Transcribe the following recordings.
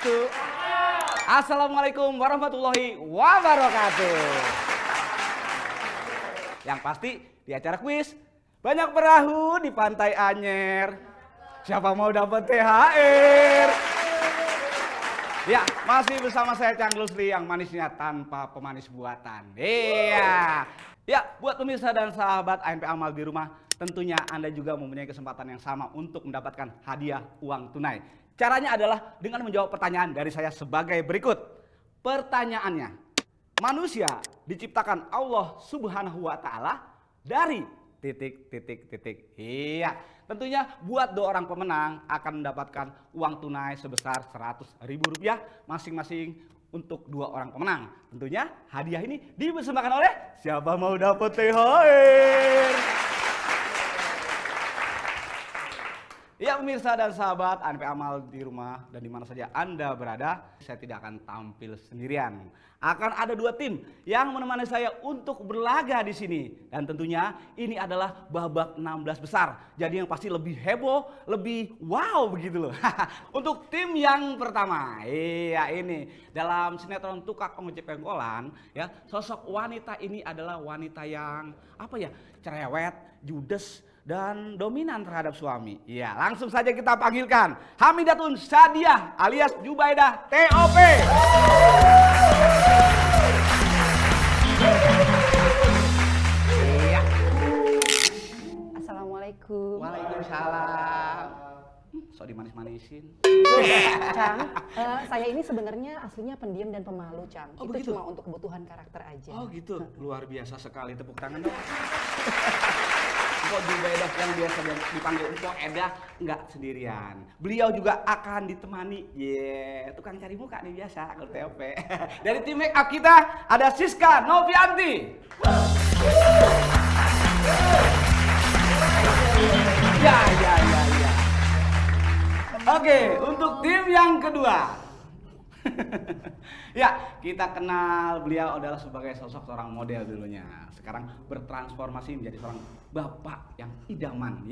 Satu. Assalamualaikum warahmatullahi wabarakatuh. Yang pasti di acara kuis banyak perahu di Pantai Anyer. Siapa mau dapat THR? Ya, masih bersama saya Cang Lusli yang manisnya tanpa pemanis buatan. Iya. Ya, buat pemirsa dan sahabat ANP Amal di rumah, tentunya Anda juga mempunyai kesempatan yang sama untuk mendapatkan hadiah uang tunai. Caranya adalah dengan menjawab pertanyaan dari saya sebagai berikut. Pertanyaannya, manusia diciptakan Allah Subhanahu wa Ta'ala dari titik. Iya, tentunya buat 2 orang pemenang akan mendapatkan uang tunai sebesar Rp100.000 masing-masing untuk 2 orang pemenang. Tentunya hadiah ini dipersembahkan oleh siapa mau dapat THR. Ya pemirsa dan sahabat ANP Amal di rumah dan di mana saja Anda berada, saya tidak akan tampil sendirian. Akan ada 2 tim yang menemani saya untuk berlaga di sini. Dan tentunya ini adalah babak 16 besar. Jadi yang pasti lebih heboh, lebih wow begitu loh. Untuk tim yang pertama, iya ini dalam sinetron Tukak Ongojek Pengkolan, ya sosok wanita ini adalah wanita yang cerewet, judes, dan dominan terhadap suami. Iya, langsung saja kita panggilkan Hamidatun Sadiah alias Jubaidah TOP. Iya. Assalamualaikum. Waalaikumsalam. Sok dimanis-manisin. Cang, saya ini sebenarnya aslinya pendiam dan pemalu, Cang. Oh, itu begitu? cuma untuk kebutuhan karakter aja. Oh gitu, luar biasa sekali, tepuk tangan dong. Kok Jubaidah yang biasa dipanggil Empok Edah nggak sendirian. Beliau juga akan ditemani, tukang cari muka nih biasa kalau TOP. Dari tim make up kita ada Siska Novianti. Ya. Oke, untuk tim yang kedua. Ya, kita kenal beliau adalah sebagai sosok seorang model dulunya. Sekarang bertransformasi menjadi seorang bapak yang idaman.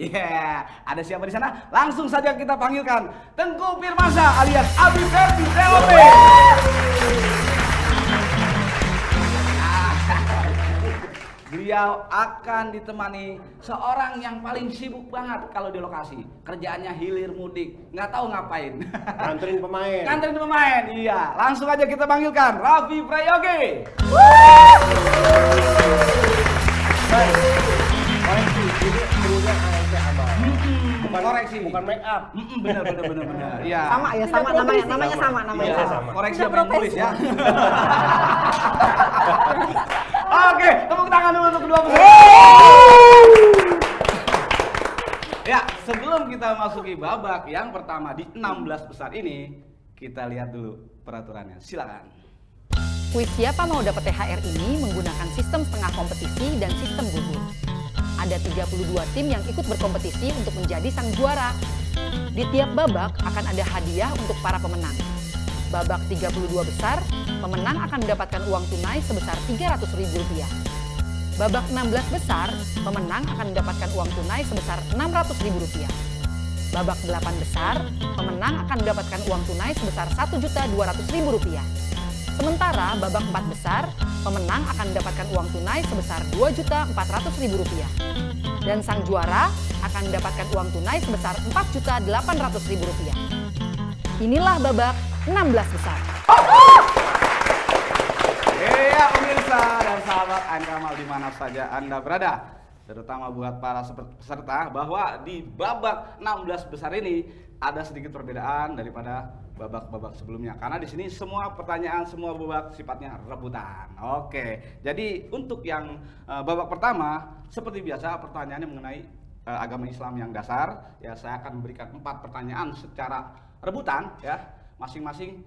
Ada siapa di sana? Langsung saja kita panggilkan Tengku Firmansyah alias Abi Ferdi TOP. Beliau akan ditemani seorang yang paling sibuk banget kalau di lokasi. Kerjaannya hilir mudik, nggak tahu ngapain. Nganterin pemain. Nganterin pemain, iya. Langsung aja kita panggilkan Raffi Prayogi. Koreksi, ini krunya ANP Amal. Bukan koreksi, Bukan make up. Bener. Iya. Sama ya, sama namanya sama. Iya, sama. koreksi apa yang nulis ya. Oke, tepuk tangan dulu untuk kedua peserta. Ya, sebelum kita masuki babak yang pertama di 16 besar ini, kita lihat dulu peraturannya. Silakan. Kuis siapa mau dapat THR ini menggunakan sistem setengah kompetisi dan sistem gugur. Ada 32 tim yang ikut berkompetisi untuk menjadi sang juara. Di tiap babak akan ada hadiah untuk para pemenang. Babak 32 besar, pemenang akan mendapatkan uang tunai sebesar Rp300.000. Babak 16 besar, pemenang akan mendapatkan uang tunai sebesar Rp600.000. Babak 8 besar, pemenang akan mendapatkan uang tunai sebesar Rp1.200.000. Sementara babak 4 besar, pemenang akan mendapatkan uang tunai sebesar Rp2.400.000. Dan sang juara akan mendapatkan uang tunai sebesar Rp4.800.000. Inilah babak 16 besar. Iya pemirsa dan sahabat ANP Amal di mana saja Anda berada. Terutama buat para peserta bahwa di babak 16 besar ini ada sedikit perbedaan daripada babak-babak sebelumnya. Karena di sini semua pertanyaan, semua babak sifatnya rebutan. Oke, jadi untuk yang babak pertama seperti biasa pertanyaannya mengenai agama Islam yang dasar. Ya, saya akan memberikan 4 pertanyaan secara rebutan ya. Masing-masing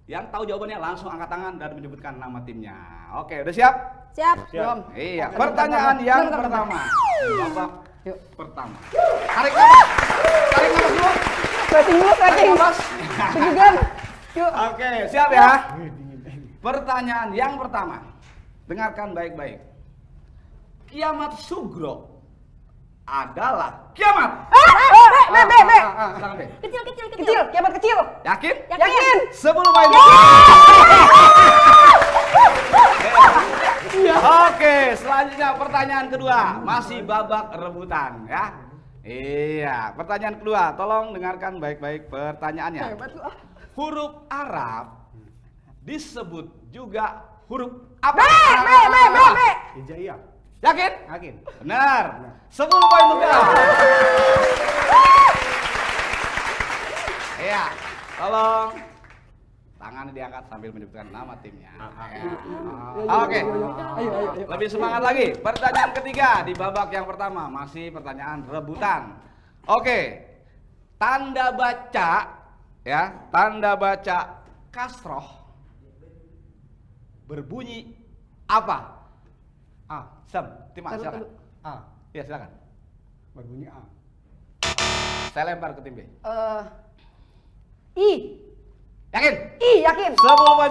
yang tahu jawabannya langsung angkat tangan dan menyebutkan nama timnya. Oke, udah siap? Siap. Siap. Iya, pertanyaan yang pertama. Babak Yuk. pertama. Tarik nafas dulu. Setting. Sejugan. Yuk. Oke, siap ya. Pertanyaan yang pertama. Dengarkan baik-baik. Kiamat Sugro adalah kiamat Silakan B. Kecil, kiamat kecil. Yakin? Yakin. 10 poin. Oke, selanjutnya pertanyaan kedua, masih babak rebutan ya. Iya, pertanyaan kedua, tolong dengarkan baik-baik pertanyaannya. Huruf Arab disebut juga huruf apa? B. Hijaiyah. Yakin? Yakin. Benar. 10 poin untuk kita. Iya, tolong tangan diangkat sambil menyebutkan nama timnya. Ya. Oke. Lebih semangat lagi. Pertanyaan ketiga di babak yang pertama masih pertanyaan rebutan. Oke. Tanda baca ya, tanda baca kasroh berbunyi apa? Tim A, silakan. A. Iya, silakan. Berbunyi A. Saya lempar ke tim B. I. Yakin? Yakin. 10 poin.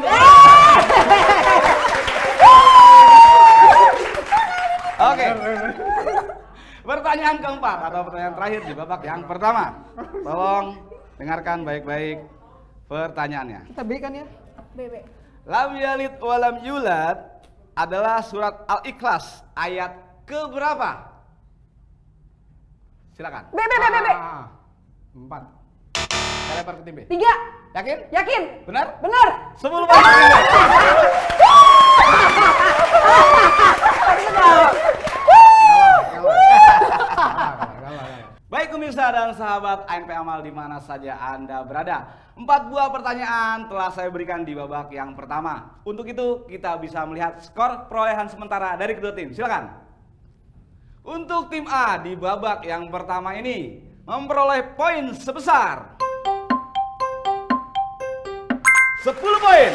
Oke. Pertanyaan keempat atau pertanyaan terakhir di babak yang pertama. Tolong dengarkan baik-baik pertanyaannya. Kita B kan ya? B. Lam yalid walam yulad adalah surat Al-Ikhlas ayat keberapa? Silakan. B. 4. Saya lempar ke tim B. 3. Yakin? Yakin. Benar? Benar. 10 poin. Baik pemirsa dan sahabat ANP Amal di mana saja Anda berada. 4 buah pertanyaan telah saya berikan di babak yang pertama. Untuk itu kita bisa melihat skor perolehan sementara dari kedua tim. Silakan. Untuk tim A di babak yang pertama ini memperoleh poin sebesar 10 poin.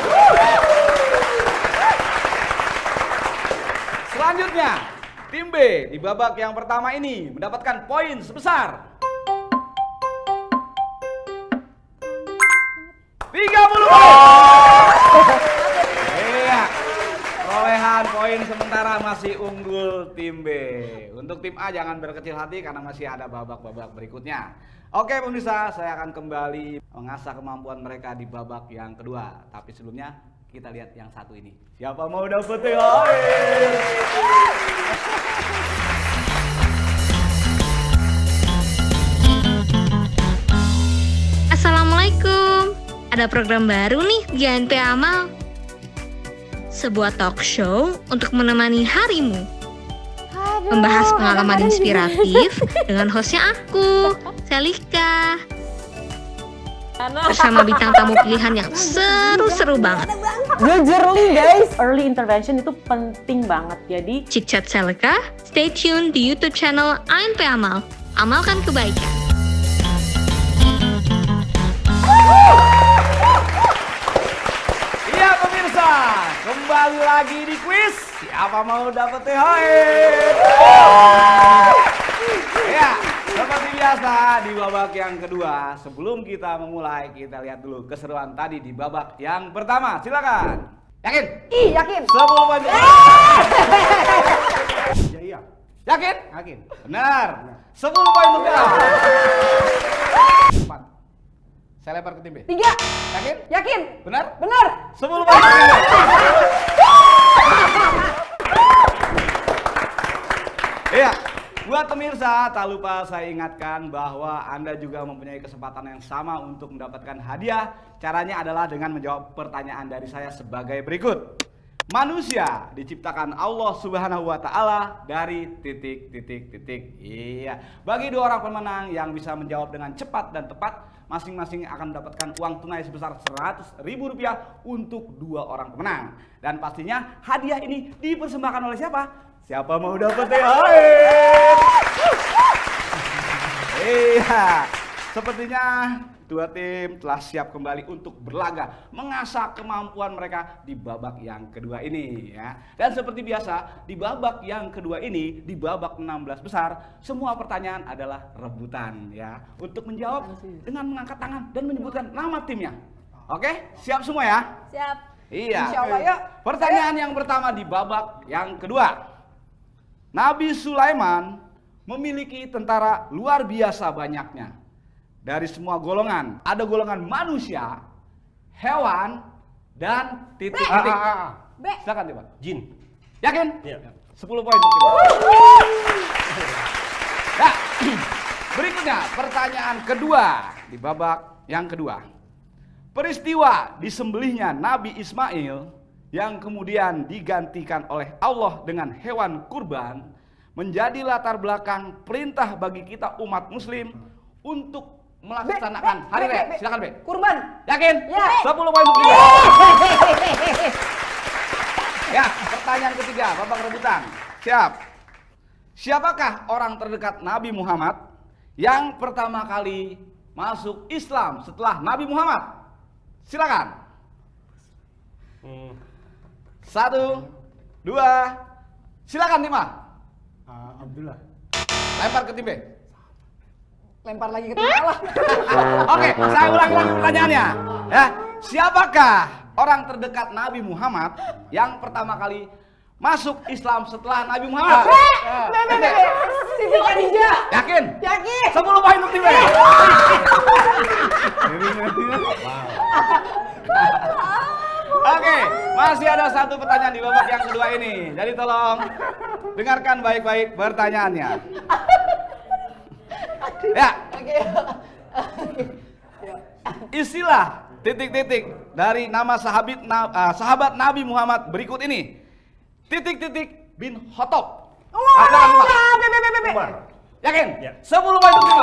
Selanjutnya, tim B di babak yang pertama ini mendapatkan poin sebesar 30 poin. Iya. Perolehan poin sementara masih unggul tim B. Untuk tim A jangan berkecil hati karena masih ada babak-babak berikutnya. Oke pemirsa, saya akan kembali mengasah kemampuan mereka di babak yang kedua. Tapi sebelumnya kita lihat yang satu ini. Siapa mau dapet THR? Assalamualaikum. Ada program baru nih di ANP Amal. Sebuah talk show untuk menemani harimu. Membahas pengalaman inspiratif dengan hostnya aku, Selika. Bersama bintang tamu pilihan yang seru-seru banget. Jujurly guys, early intervention itu penting banget. Jadi Chit-chat Selika, stay tune di YouTube channel ANP Amal. Amalkan kebaikan. Iya pemirsa, kembali lagi di kuis. Siapa mau dapat THR? Ya, seperti biasa di babak yang kedua. Sebelum kita memulai, kita lihat dulu keseruan tadi di babak yang pertama. Silakan. Yakin? Yakin. 10 poin. Hijaiyah. Yakin? Yakin. Benar. 10 poin untuk kita. 4. Saya lempar ke tim B. 3. Yakin? Yakin. Benar? Benar. 10 poin. Iya, buat pemirsa, tak lupa saya ingatkan bahwa Anda juga mempunyai kesempatan yang sama untuk mendapatkan hadiah. Caranya adalah dengan menjawab pertanyaan dari saya sebagai berikut. Manusia diciptakan Allah Subhanahu wa Ta'ala dari titik. Iya, bagi 2 orang pemenang yang bisa menjawab dengan cepat dan tepat, masing-masing akan mendapatkan uang tunai sebesar Rp100.000 untuk 2 orang pemenang. Dan pastinya hadiah ini dipersembahkan oleh siapa? Siapa mau dapat THR? Iya, sepertinya 2 tim telah siap kembali untuk berlaga, mengasah kemampuan mereka di babak yang kedua ini ya. Dan seperti biasa, di babak yang kedua ini, di babak 16 besar, semua pertanyaan adalah rebutan ya. Untuk menjawab dengan mengangkat tangan dan menyebutkan nama timnya. Oke, siap semua ya? Siap. Iya. Insya Allah, yuk. Pertanyaan yang pertama di babak yang kedua. Nabi Sulaiman memiliki tentara luar biasa banyaknya. Dari semua golongan, ada golongan manusia, hewan, dan titik-titik. B. Silakan Tim A. Jin. Yakin? Iya. 10 poin untuk Tim A. Ya, berikutnya pertanyaan kedua di babak yang kedua. Peristiwa disembelihnya Nabi Ismail yang kemudian digantikan oleh Allah dengan hewan kurban menjadi latar belakang perintah bagi kita umat muslim untuk melaksanakan hari raya. Silakan B. Kurban. Yakin? Ya. 10 poin untuk Tim A. Ya, pertanyaan ketiga, babak rebutan. Siap. Siapakah orang terdekat Nabi Muhammad yang pertama kali masuk Islam setelah Nabi Muhammad? Silakan. 1, 2, silakan Tim A. Abdullah. Lempar ke tim B. Lempar lagi ke tim A lah. Oke, saya ulangi lagi pertanyaannya. Ya, siapakah orang terdekat Nabi Muhammad yang pertama kali masuk Islam setelah Nabi Muhammad? Siti Khadijah. Yakin? Yakin. 10 poin untuk tim B. Oke, masih ada satu pertanyaan di babak yang kedua ini. Jadi tolong dengarkan baik-baik pertanyaannya. Ya. Istilah titik-titik dari nama sahabat Nabi Muhammad berikut ini. Titik-titik bin Khotob. Umar. Yakin? Ya. 10 poin untuk tim A.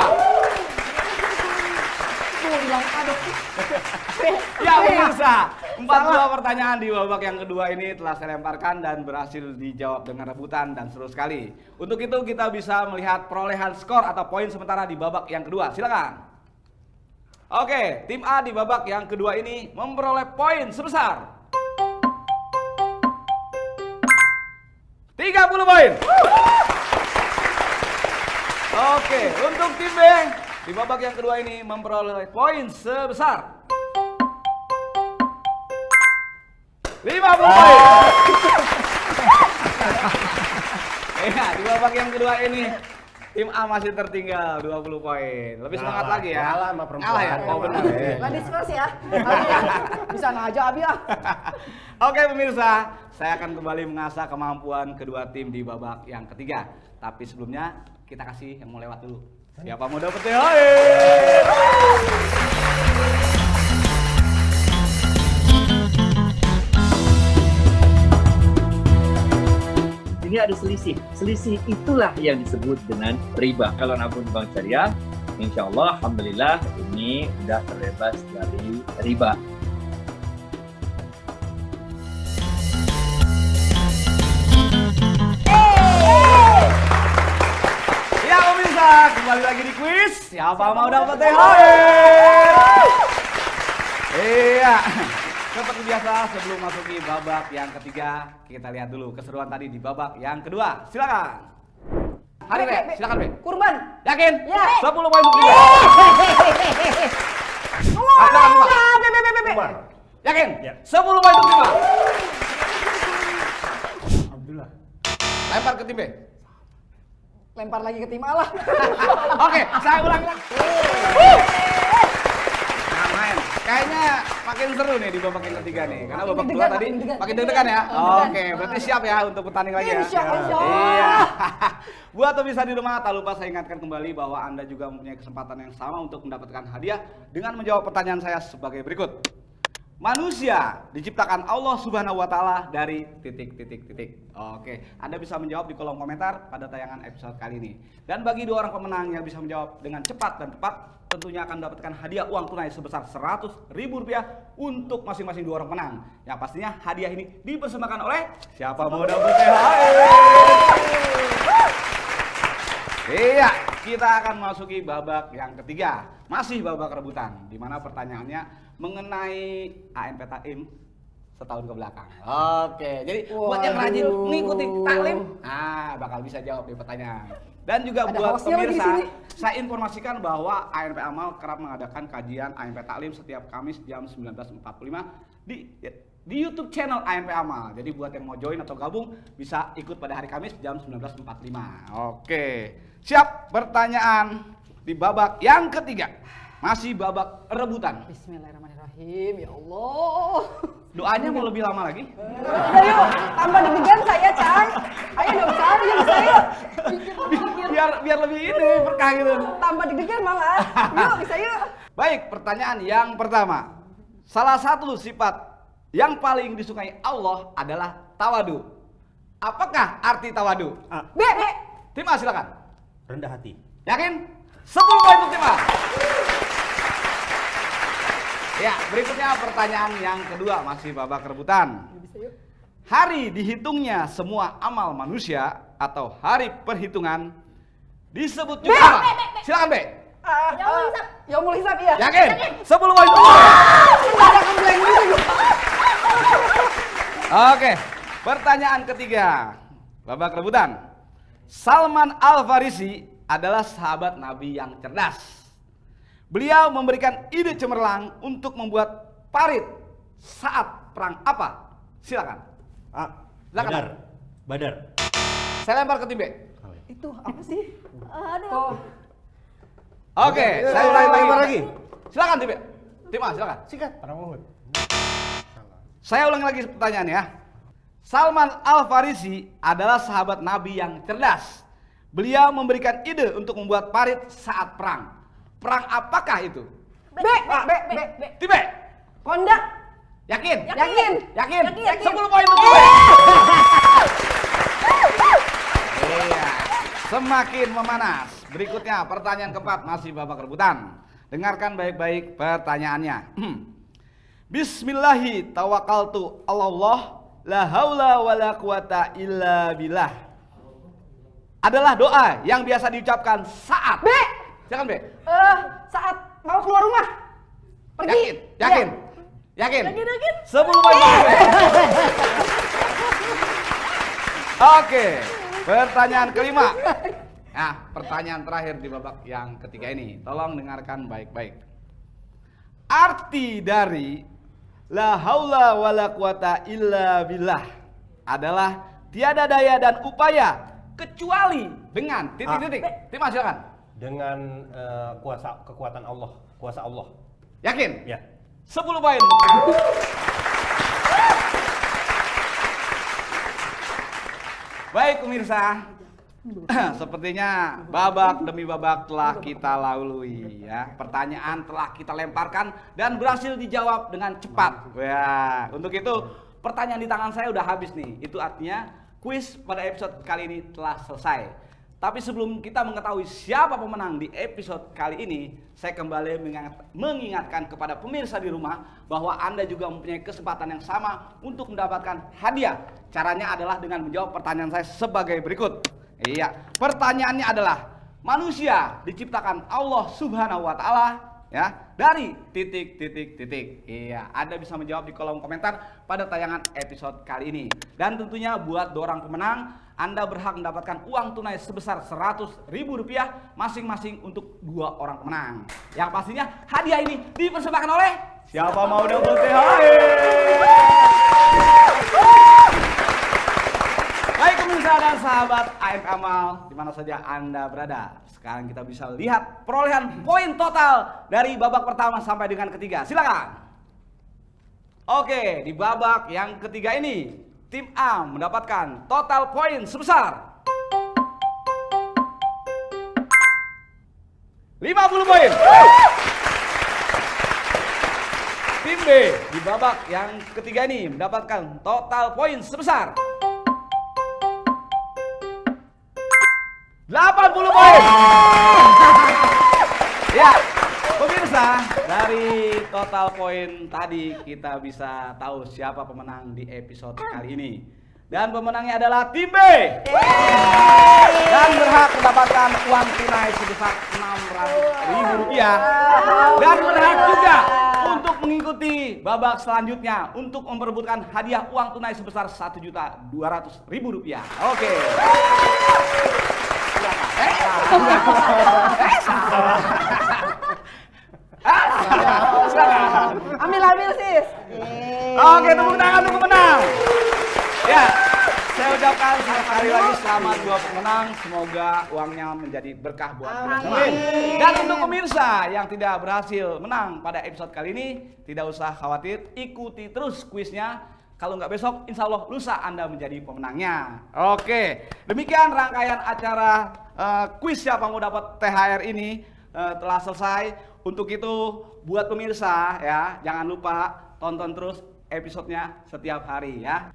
Ya pemirsa, 42 pertanyaan di babak yang kedua ini telah saya lemparkan dan berhasil dijawab dengan rebutan dan seru sekali. Untuk itu kita bisa melihat perolehan skor atau poin sementara di babak yang kedua. Silakan. Oke, tim A di babak yang kedua ini memperoleh poin sebesar 30 poin. Oke, untuk tim B di babak yang kedua ini memperoleh poin sebesar 50 poin. Iya, di babak yang kedua ini tim A masih tertinggal 20 poin. Lebih semangat lagi ya. Kalah sama perempuan. Kalah ya? Oh benar. Nggak diskusi ya. Bisa aja Abi ya. Oke pemirsa, saya akan kembali mengasah kemampuan kedua tim di babak yang ketiga. Tapi sebelumnya kita kasih yang mau lewat dulu. Siapa mau dapet THR? Sehingga ada selisih. Selisih itulah yang disebut dengan riba. Kalau nabung di bank syariah, insya Allah, alhamdulillah ini sudah terbebas dari riba. Ya pemirsa, kembali lagi di kuis. Siapa mau dapat THR? Iya. Seperti biasa, sebelum masuki babak yang ketiga, kita lihat dulu keseruan tadi di babak yang kedua. Silakan. Hari B, silakan B. Kurban. Yakin? Ya. 10 poin untuk Ibu. Umar. Yakin? Ya. 10 poin untuk Ibu. Abdullah. Lempar ke tim B. Lempar lagi ke tim A lah. Oke, saya ulangi lagi. Nah, main. Kayaknya makin seru nih di babak yang ketiga nih. Karena babak kedua tadi makin deg-degan ya. Oke, berarti siap ya untuk bertanding lagi ya. Insya Allah. Iya. Buat pemirsa di rumah, tak lupa saya ingatkan kembali bahwa Anda juga mempunyai kesempatan yang sama untuk mendapatkan hadiah dengan menjawab pertanyaan saya sebagai berikut. Manusia diciptakan Allah Subhanahu wa Ta'ala dari titik. Oke, Anda bisa menjawab di kolom komentar pada tayangan episode kali ini. Dan bagi 2 orang pemenang yang bisa menjawab dengan cepat dan tepat, tentunya akan mendapatkan hadiah uang tunai sebesar Rp100.000 untuk masing-masing 2 orang pemenang. Yang pastinya hadiah ini dipersembahkan oleh siapa mau dapat THR? Iya, kita akan masuki babak yang ketiga. Masih babak rebutan, di mana pertanyaannya mengenai ANP Taim setahun ke belakang. Oke, jadi buat yang rajin ngikuti taklim, bakal bisa jawab di pertanyaan. Dan juga Ada buat hostnya lagi di pemirsa, sini. saya informasikan bahwa ANP Amal kerap mengadakan kajian ANP Taklim setiap Kamis jam 19.45 di YouTube channel ANP Amal. Jadi buat yang mau join atau gabung bisa ikut pada hari Kamis jam 19.45. Oke, siap pertanyaan di babak yang ketiga. Masih babak rebutan. Bismillahirrahmanirrahim. Ya Allah. Doanya mau lebih lama lagi? Udah yuk, tambah deg-degan saya, Cang. Ayo dong, Cang, yuk saya. Biar lebih ini berkah gitu. Tambah deg-degan malah. Yuk, bisa yuk. Baik, pertanyaan yang pertama. Salah satu sifat yang paling disukai Allah adalah tawadu. Apakah arti tawadu? B. Tim A silakan. Rendah hati. Yakin? 10 poin untuk tim A. Ya, berikutnya pertanyaan yang kedua, masih babak rebutan. Hari dihitungnya semua amal manusia atau hari perhitungan disebut juga apa? Silakan B. Yaumul Hisab ya. Yakin? 10 poin untuk B. Ada komplain gitu. Oke, pertanyaan ketiga, babak rebutan. Salman Al-Farisi adalah sahabat Nabi yang cerdas. Beliau memberikan ide cemerlang untuk membuat parit saat perang apa? Silakan. Silakan. Badar. Saya lempar ke tim B. Itu apa sih? Oke, saya ulangi lempar lagi. lagi. Silakan tim B. Tim A, silakan. Sikat. Perang Uhud. Saya ulangi lagi pertanyaannya. Salman Al-Farisi adalah sahabat Nabi yang cerdas. Beliau memberikan ide untuk membuat parit saat perang. Perang apakah itu? B. Tim B. Kondak. Yakin? Yakin. Yakin? Yakin. 10 poin untuk B. Iya. Semakin memanas. Berikutnya pertanyaan keempat, masih babak rebutan. Dengarkan baik-baik pertanyaannya. Bismillahi tawakkaltu Allah la haula wala quwata illa billah. Adalah doa yang biasa diucapkan saat B. Silakan B. Saat mau keluar rumah. Pergi. Yakin? Ya. Yakin? 10 poin untuk B. Oke, pertanyaan kelima. Nah, pertanyaan terakhir di babak yang ketiga ini. Tolong dengarkan baik-baik. Arti dari la haula wala quwata illa billah adalah tiada daya dan upaya kecuali dengan titik-titik. Tim A, silakan. Dengan kekuatan Allah. Kuasa Allah. Yakin? Ya. 10 poin. Baik pemirsa, sepertinya babak demi babak telah kita lalui ya. Pertanyaan telah kita lemparkan dan berhasil dijawab dengan cepat. Ya, untuk itu pertanyaan di tangan saya udah habis nih. Itu artinya kuis pada episode kali ini telah selesai. Tapi sebelum kita mengetahui siapa pemenang di episode kali ini, saya kembali mengingatkan kepada pemirsa di rumah bahwa Anda juga mempunyai kesempatan yang sama untuk mendapatkan hadiah. Caranya adalah dengan menjawab pertanyaan saya sebagai berikut. Iya, pertanyaannya adalah manusia diciptakan Allah Subhanahu wa taala ya dari titik. Iya, Anda bisa menjawab di kolom komentar pada tayangan episode kali ini. Dan tentunya buat dorang pemenang, Anda berhak mendapatkan uang tunai sebesar Rp100.000 masing-masing untuk 2 orang pemenang. Yang pastinya hadiah ini dipersembahkan oleh siapa mau dapat THR? Baik pemirsa dan sahabat ANP Amal, di mana saja Anda berada. Sekarang kita bisa lihat perolehan poin total dari babak pertama sampai dengan ketiga. Silakan. Oke, di babak yang ketiga ini, tim A mendapatkan total poin sebesar 50 poin. Tim B di babak yang ketiga ini mendapatkan total poin sebesar 80 poin. Ya, pemirsa, dari total poin tadi kita bisa tahu siapa pemenang di episode kali ini. Dan pemenangnya adalah tim B. Dan berhak mendapatkan uang tunai sebesar Rp600.000. Dan berhak juga untuk mengikuti babak selanjutnya untuk memperebutkan hadiah uang tunai sebesar Rp1.200.000. Oke. Silakan. Ambil sis. Oke, tepuk tangan untuk pemenang. Ya, saya ucapkan sekali lagi selamat dua pemenang. Semoga uangnya menjadi berkah buat kita semua. Dan untuk pemirsa yang tidak berhasil menang pada episode kali ini, tidak usah khawatir, ikuti terus kuisnya. Kalau nggak besok, insya Allah lusa Anda menjadi pemenangnya. Oke, demikian rangkaian acara kuis siapa mau dapat THR ini telah selesai. Untuk itu, buat pemirsa ya, jangan lupa tonton terus episodenya setiap hari ya.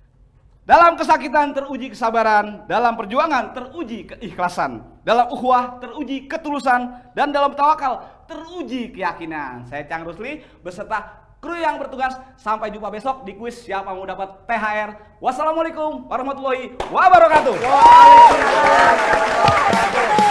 Dalam kesakitan teruji kesabaran, dalam perjuangan teruji keikhlasan, dalam ukhuwah teruji ketulusan, dan dalam tawakal teruji keyakinan. Saya Chang Rusli beserta kru yang bertugas. Sampai jumpa besok di kuis siapa mau dapat THR. Wassalamualaikum warahmatullahi wabarakatuh. Waalaikumsalam.